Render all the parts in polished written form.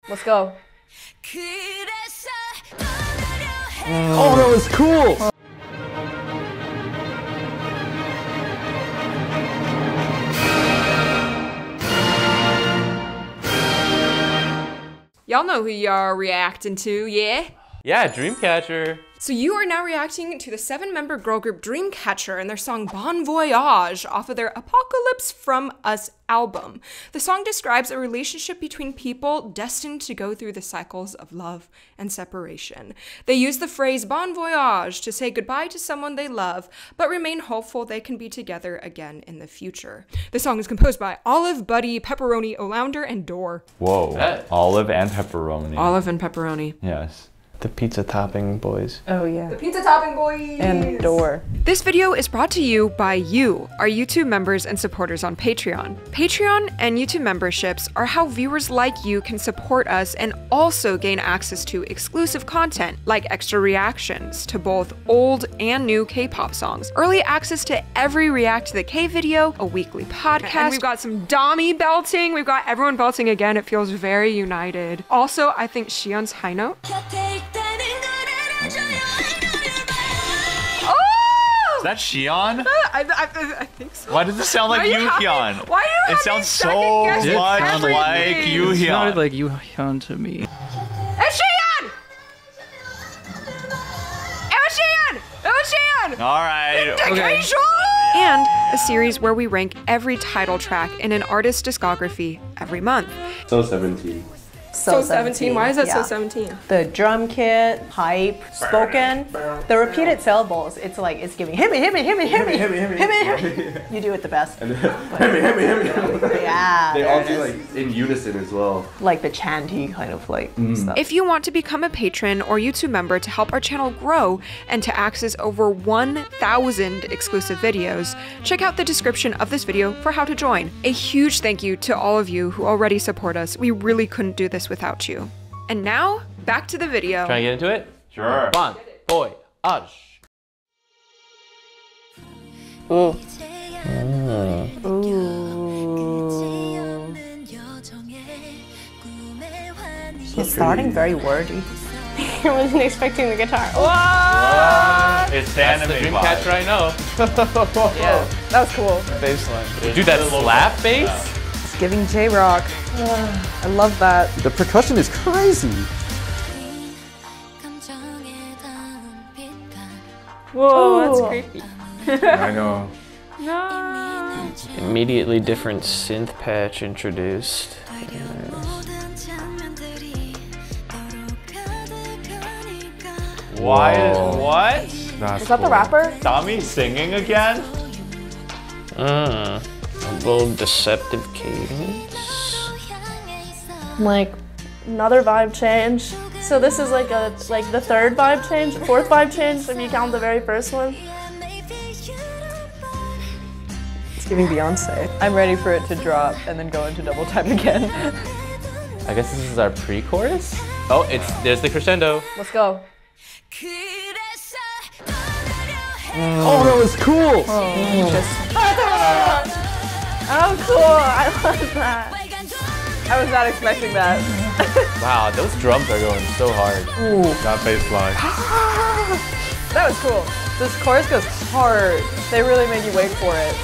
Let's go. Oh, that was cool! Y'all know who y'all reacting to, yeah? Yeah, Dreamcatcher. So you are now reacting to the 7-member girl group Dreamcatcher and their song Bon Voyage off of their Apocalypse From Us album. The song describes a relationship between people destined to go through the cycles of love and separation. They use the phrase Bon Voyage to say goodbye to someone they love, but remain hopeful they can be together again in the future. The song is composed by Olive, Buddy, Pepperoni, Olounder, and Door. Whoa, olive and pepperoni. Olive and Pepperoni. Yes. The pizza topping boys. Oh yeah. The pizza topping boys! And Door. This video is brought to you by you, our YouTube members and supporters on Patreon. Patreon and YouTube memberships are how viewers like you can support us and also gain access to exclusive content like extra reactions to both old and new K-pop songs, early access to every React to the K video, a weekly podcast, and we've got some Dami belting, we've got everyone belting again, it feels very united. Also, I think Xiyeon's high note. Is that Xiyeon? I think so. Why does it sound like Yoohyun? Why do you It sounds so much like It sounded Yoohyun. like Yoohyun to me. It's Xiyeon! It was Xiyeon! It was Xiyeon! Alright. Okay. And a series where we rank every title track in an artist's discography every month. So 17. So 17. Why is that so yeah. 17? The drum kit, hype, spoken, the repeated syllables. It's like it's giving hit me. You do it the best. And hit me. Yeah. They all do like in unison as well. Like the chanty kind of like stuff. If you want to become a patron or YouTube member to help our channel grow and to access over 1,000 exclusive videos, check out the description of this video for how to join. A huge thank you to all of you who already support us. We really couldn't do this without you. And now, back to the video. Trying to get into it? Sure. Bon Voyage. Ooh. It's starting very wordy. I wasn't expecting the guitar. What? It's the That's the anime Dreamcatcher I know. Yeah, that was cool. Baseline. Dude, that slap bass? It's giving J-Rock. I love that. The percussion is crazy. Whoa, that's creepy. I know. No. Immediately different synth patch introduced. Why? Whoa. What? That's Is that the cool. rapper? Dami singing again? A little deceptive cadence. Like another vibe change. So this is like the third vibe change, fourth vibe change if you count the very first one. It's giving Beyonce. I'm ready for it to drop and then go into double time again. I guess this is our pre-chorus? Oh, there's the crescendo. Let's go. Oh, that was cool! Oh, cool! I love that. I was not expecting that. Wow, those drums are going so hard. Ooh. That bass line. That was cool. This chorus goes hard. They really make you wait for it.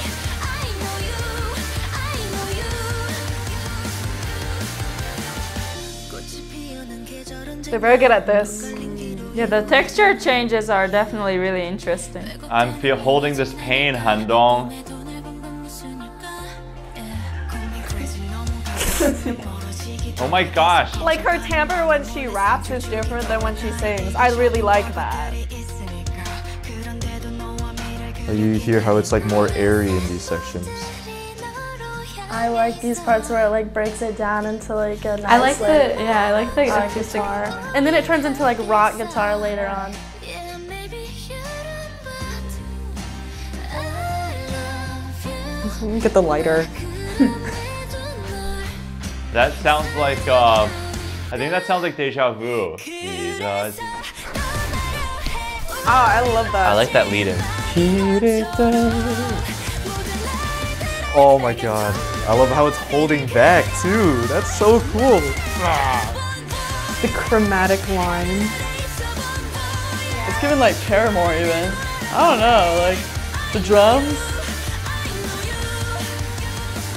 They're very good at this. Yeah, the texture changes are definitely really interesting. I'm holding this pain, Handong. Oh my gosh. Like her timbre when she raps is different than when she sings. I really like that. You hear how it's like more airy in these sections. I like these parts where it like breaks it down into like a nice I like the acoustic guitar. And then it turns into like rock guitar later on. Get the lighter. That sounds like, I think that sounds like Deja Vu. Oh, I love that. I like that lead in. Oh my god. I love how it's holding back too. That's so cool. The chromatic line. It's giving like Paramore even. I don't know, like the drums.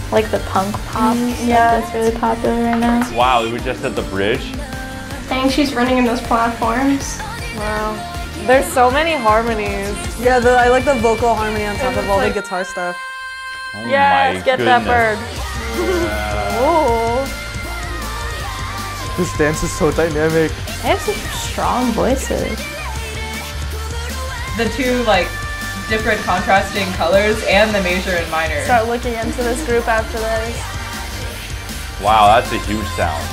Like the punk pop. Yeah, that's really popular right now. Wow, we were just at the bridge. Dang, she's running in those platforms. Wow. There's so many harmonies. Yeah, I like the vocal harmony on top of all the guitar stuff. Oh Yes, my get that goodness. bird. Ooh. This dance is so dynamic. They have such strong voices. The two like different contrasting colors and the major and minor. Start looking into this group after this. Wow, that's a huge sound.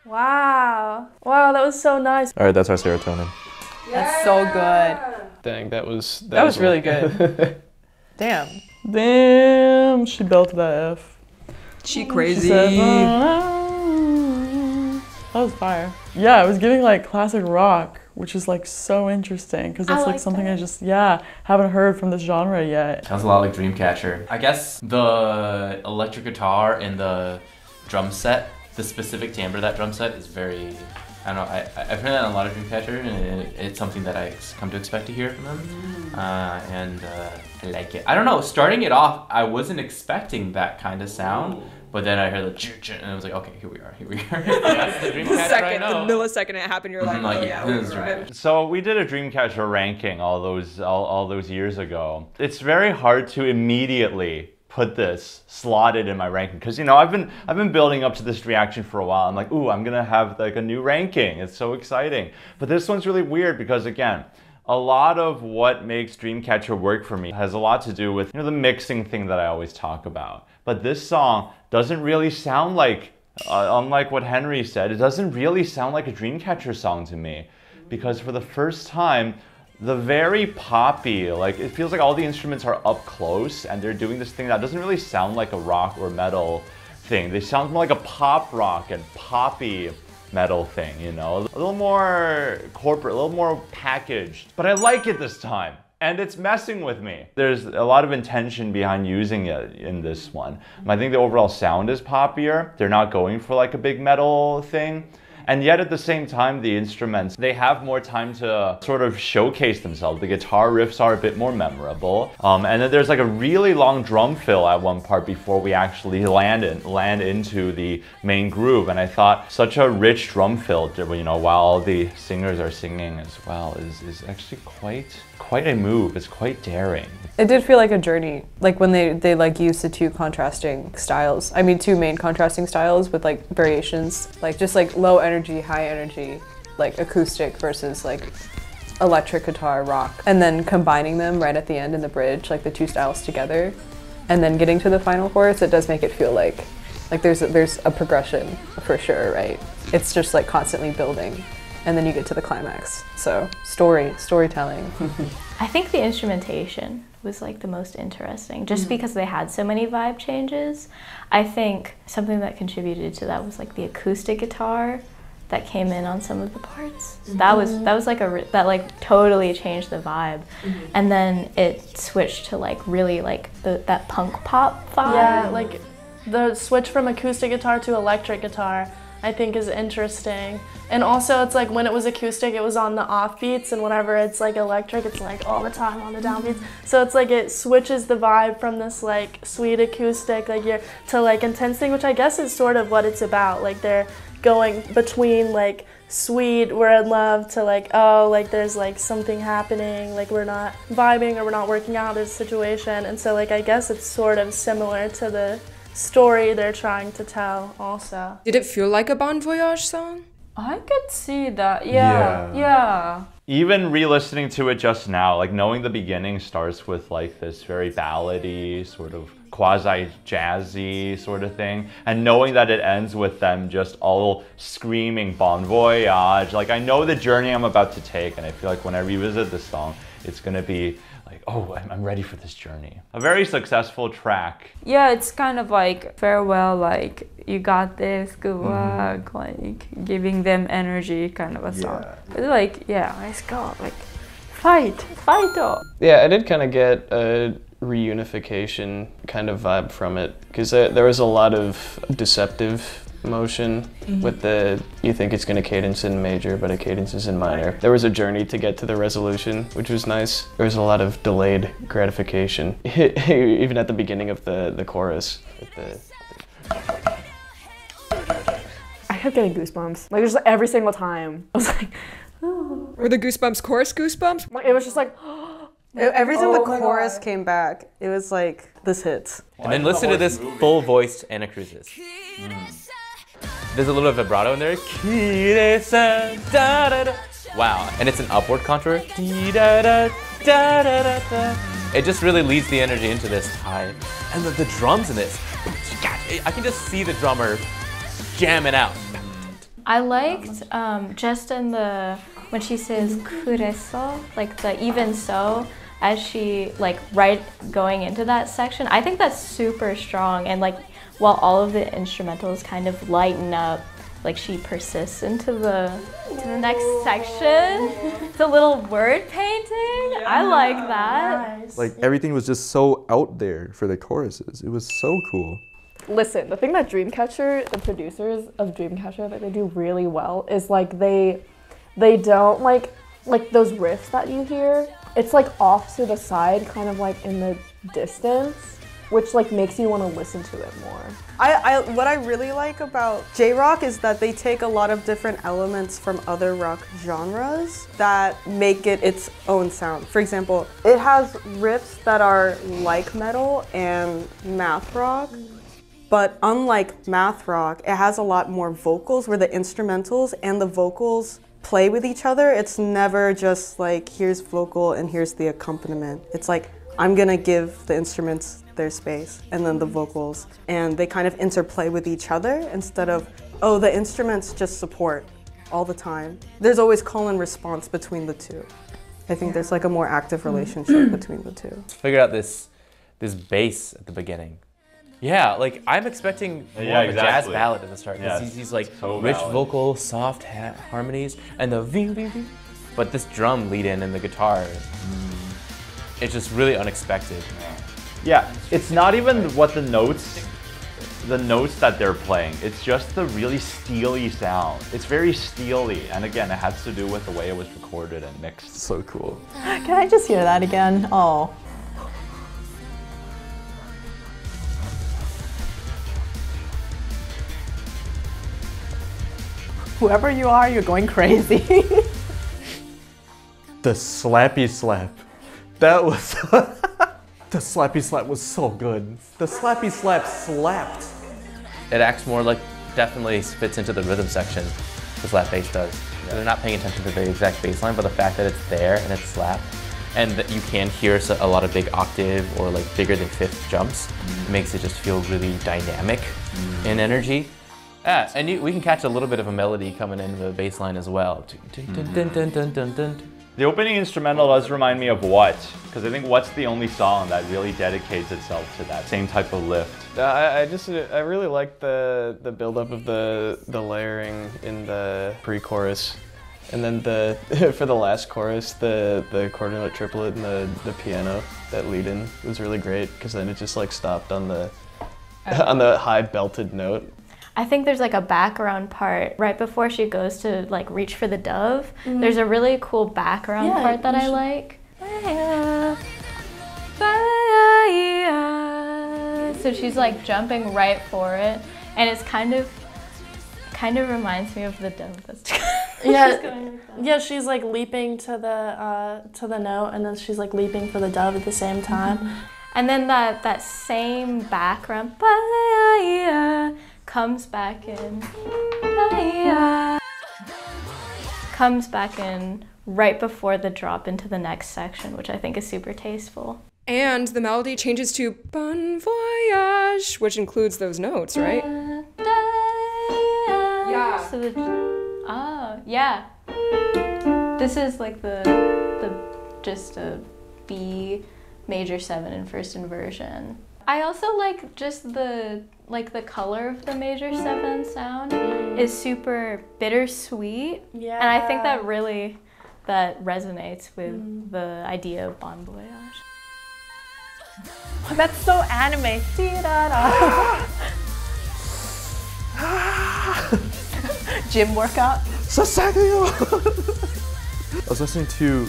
Wow. Wow, that was so nice. All right, that's our serotonin. That's so good. Dang, that was really good. Damn. Damn, she belted that F. She She crazy. said, that was fire. Yeah, it was giving like classic rock, which is like so interesting because it's like something I just, haven't heard from this genre yet. Sounds a lot like Dreamcatcher. I guess the electric guitar and the drum set, the specific timbre of that drum set is very, I don't know, I've heard that in a lot of Dreamcatcher, and it's something that I come to expect to hear from them. I like it. I don't know, starting it off, I wasn't expecting that kind of sound, but then I heard the and I was like, okay, here we are. That's the Dreamcatcher I know. The millisecond it happened, you're like, oh yeah, this is right. right. So we did a Dreamcatcher ranking all those years ago. It's very hard to immediately put this slotted in my ranking because I've been building up to this reaction for a while. I'm like, ooh, I'm gonna have like a new ranking. It's so exciting. But this one's really weird because again, a lot of what makes Dreamcatcher work for me has a lot to do with the mixing thing that I always talk about. But this song doesn't really sound like, unlike what Henry said, it doesn't really sound like a Dreamcatcher song to me. Because for the first time, the very poppy, like it feels like all the instruments are up close and they're doing this thing that doesn't really sound like a rock or metal thing. They sound more like a pop rock and poppy metal thing, a little more corporate, a little more packaged. But I like it this time. And it's messing with me. There's a lot of intention behind using it in this one. I think the overall sound is poppier. They're not going for like a big metal thing. And yet at the same time, the instruments, they have more time to sort of showcase themselves. The guitar riffs are a bit more memorable. And then there's like a really long drum fill at one part before we actually land into the main groove. And I thought such a rich drum fill, while all the singers are singing as well, is actually quite a move. It's quite daring. It did feel like a journey, like when they like used the two contrasting styles. I mean, two main contrasting styles with like variations, like just like low energy, high energy, like acoustic versus like electric guitar rock, and then combining them right at the end in the bridge, like the two styles together, and then getting to the final chorus. It does make it feel like there's a progression for sure, right? It's just like constantly building. And then you get to the climax. So storytelling. I think the instrumentation was like the most interesting, just because they had so many vibe changes. I think something that contributed to that was like the acoustic guitar that came in on some of the parts. That was like that like totally changed the vibe. And then it switched to like really like that punk pop vibe. Yeah, like the switch from acoustic guitar to electric guitar, I think is interesting. And also it's like when it was acoustic, it was on the off beats, and whenever it's like electric, it's like all the time on the downbeats. So it's like it switches the vibe from this like sweet acoustic to like intense thing, which I guess is sort of what it's about. Like they're going between like sweet, we're in love, to like, oh, like there's like something happening, like we're not vibing or we're not working out this situation. And so like I guess it's sort of similar to the story they're trying to tell also. Did it feel like a Bon Voyage song? I could see that. Yeah. Even re-listening to it just now, like knowing the beginning starts with like this very ballady, sort of quasi-jazzy sort of thing, and knowing that it ends with them just all screaming Bon Voyage, like I know the journey I'm about to take, and I feel like when I revisit this song, it's gonna be like, oh, I'm ready for this journey. A very successful track. Yeah, it's kind of like farewell, like you got this, good luck, like giving them energy kind of a song. It's like, yeah, let's go, like fight up. Yeah, I did kind of get a reunification kind of vibe from it, because there was a lot of deceptive motion with the, you think it's going to cadence in major, but it cadences in minor. There was a journey to get to the resolution, which was nice. There was a lot of delayed gratification, even at the beginning of the chorus. I kept getting goosebumps, like just every single time. I was like, oh. Were the goosebumps chorus goosebumps? It was just like, every time the chorus came back, it was like, this hits. And then listen to this full-voiced Anna Cruz's. There's a little bit of vibrato in there. Wow, and it's an upward contour. It just really leads the energy into this high. And the drums in this, I can just see the drummer jamming out. I liked just in when she says kureso, like the even so, as she right going into that section. I think that's super strong, and while all of the instrumentals kind of lighten up, she persists into the next section. It's a little word painting. Yeah. I like that. Nice. Everything was just so out there for the choruses. It was so cool. Listen, the thing that Dreamcatcher, the producers of Dreamcatcher, that they do really well is they don't like those riffs that you hear. It's off to the side, kind of in the distance, which makes you want to listen to it more. What I really like about J-Rock is that they take a lot of different elements from other rock genres that make it its own sound. For example, it has riffs that are like metal and math rock, but unlike math rock, it has a lot more vocals where the instrumentals and the vocals play with each other. It's never just here's vocal and here's the accompaniment. It's I'm gonna give the instruments their space and then the vocals, and they kind of interplay with each other instead of, oh, the instruments just support all the time. There's always call and response between the two. I think there's a more active relationship between the two. Figure out this bass at the beginning. Yeah, I'm expecting more of a jazz ballad at the start. Yeah, these so rich vocal, soft harmonies, and the v. But this drum lead in and the guitar, it's just really unexpected. Yeah, it's not even what the notes that they're playing. It's just the really steely sound. It's very steely, and again, it has to do with the way it was recorded and mixed. So cool. Can I just hear that again? Oh. Whoever you are, you're going crazy. The slappy slap. That was... The slappy slap was so good. The slappy slap slapped. It acts more definitely fits into the rhythm section, the slap bass does. Yeah. They're not paying attention to the exact bass line, but the fact that it's there and it's slapped, and that you can hear a lot of big octave or bigger than fifth jumps, makes it just feel really dynamic in energy. Yeah, and we can catch a little bit of a melody coming into the bass line as well. The opening instrumental does remind me of What, because I think What's the only song that really dedicates itself to that same type of lift. I really like the build-up of the layering in the pre-chorus, and then for the last chorus, the quarter note triplet and the piano, that lead-in was really great, because then it just stopped on the high belted note. I think there's a background part right before she goes to reach for the dove. There's a really cool background part that I like. So she's jumping right for it, and it's kind of reminds me of the dove. That's yeah, she's leaping to the note, and then she's leaping for the dove at the same time. And then that same background comes back in. Comes back in right before the drop into the next section, which I think is super tasteful. And the melody changes to Bon Voyage, which includes those notes, right? Yeah. So yeah. This is just a B major 7 in first inversion. I also like just the color of the major 7 sound is super bittersweet. Yeah. And I think that really resonates with the idea of Bon Voyage. That's so anime. Gym workout. Sasagyo! I was listening to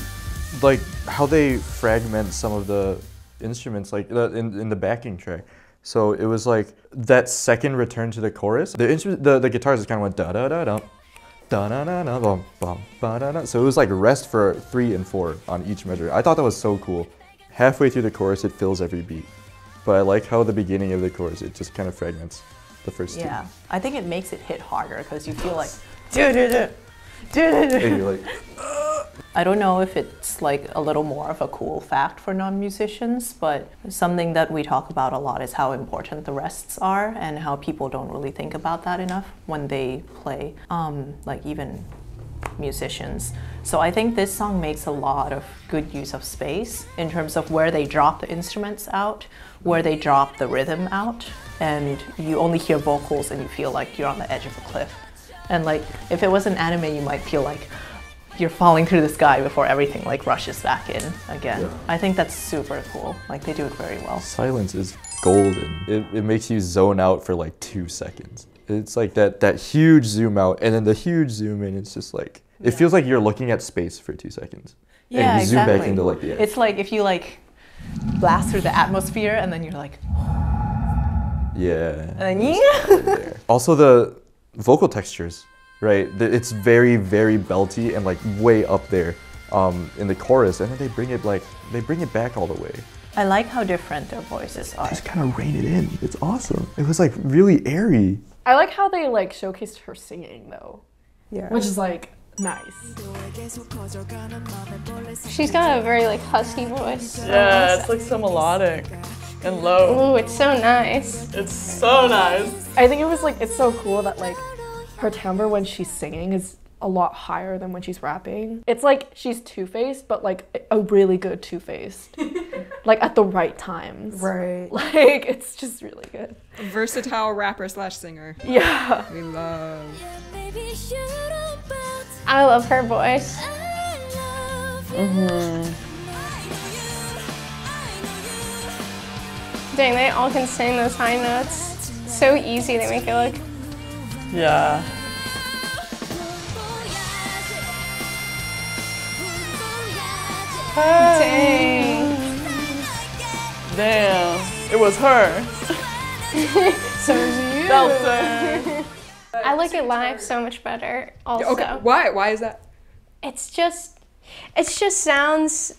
like how they fragment some of the instruments like in the backing track. So it was like that second return to the chorus. The guitars just kind of went da da da da da da da da bum bum ba da da. So it was like rest for 3 and 4 on each measure. I thought that was so cool. Halfway through the chorus, it fills every beat. But I like how the beginning of the chorus, it just kind of fragments the first two. Yeah, I think it makes it hit harder because you feel like, And you're like, I don't know if it's like a little more of a cool fact for non-musicians, but something that we talk about a lot is how important the rests are and how people don't really think about that enough when they play, like even musicians. So I think this song makes a lot of good use of space in terms of where they drop the instruments out, where they drop the rhythm out, and you only hear vocals and you feel like you're on the edge of a cliff. And like, if it was an anime, you might feel like you're falling through the sky before everything like rushes back in again. Yeah. I think that's super cool. Like they do it very well. Silence is golden. It makes you zone out for like 2 seconds. It's like that huge zoom out and then the huge zoom in. It's just like, it feels like you're looking at space for 2 seconds. Yeah, and you exactly. zoom back into like the edge. It's like if you like blast through the atmosphere and then you're like, yeah. And then yeah. Also the vocal textures, right? It's very, very belty and like way up there in the chorus, and then they bring it back all the way. I like how different their voices are. Just kind of rein it in. It's awesome. It was like really airy. I like how they like showcased her singing though. Yeah. Which is like nice. She's got a very like husky voice. Yeah, it's like so melodic and low. Ooh, it's so nice. It's so nice. I think it was like, it's so cool that like her timbre when she's singing is a lot higher than when she's rapping. It's like she's two-faced, but like a really good two-faced. Like at the right times. Right. Like it's just really good. Versatile rapper slash singer. Yeah. We love. I love her voice. Dang, they all can sing those high notes. So easy, they make it look. Yeah. Dang. Damn. It was her. So you. Belter. I like it live so much better also. Okay, why? Why is that? It just sounds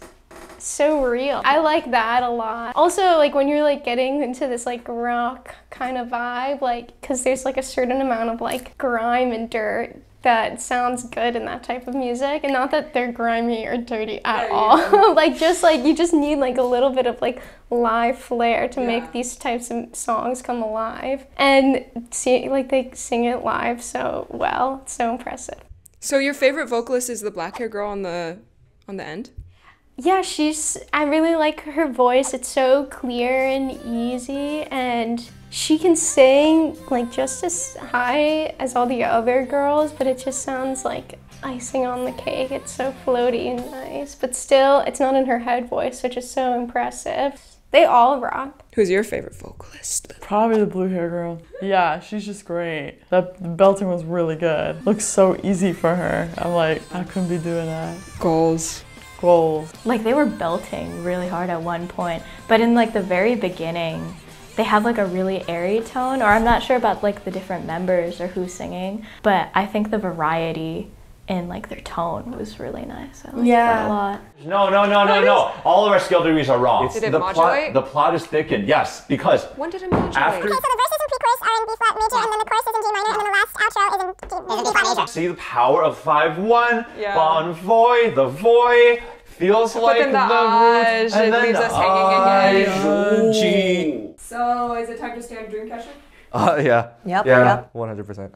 so real. I like that a lot. Also, like when you're like getting into this like rock kind of vibe, like, cause there's like a certain amount of like grime and dirt that sounds good in that type of music, and not that they're grimy or dirty at all. Like just like you just need like a little bit of like live flair to make these types of songs come alive, and see, like they sing it live so well. It's so impressive. So your favorite vocalist is the black hair girl on the end? Yeah, I really like her voice. It's so clear and easy, and she can sing like just as high as all the other girls, but it just sounds like icing on the cake. It's so floaty and nice, but still it's not in her head voice, which is so impressive. They all rock. Who's your favorite vocalist? Probably the blue hair girl. Yeah, she's just great. That belting was really good. Looks so easy for her. I'm like, I couldn't be doing that. Goals. Like they were belting really hard at one point, but in like the very beginning, they have like a really airy tone, or I'm not sure about like the different members or who's singing, but I think the variety in like their tone was really nice. I liked that a lot. No. All of our skill degrees are wrong. Did it modulate? The plot is thickened, yes, because When did it modulate? after... Okay, so the verses and pre-chorus are in B flat major, and then the chorus is in D minor, and then the last outro is in B flat major. See the power of 5-1, Yeah. bon voy, the voy, feels like then the root, age, it and then leaves the us hanging again. G. So is it time to stand Dreamcatcher? Yeah. Yep. Yeah, Yep. 100%.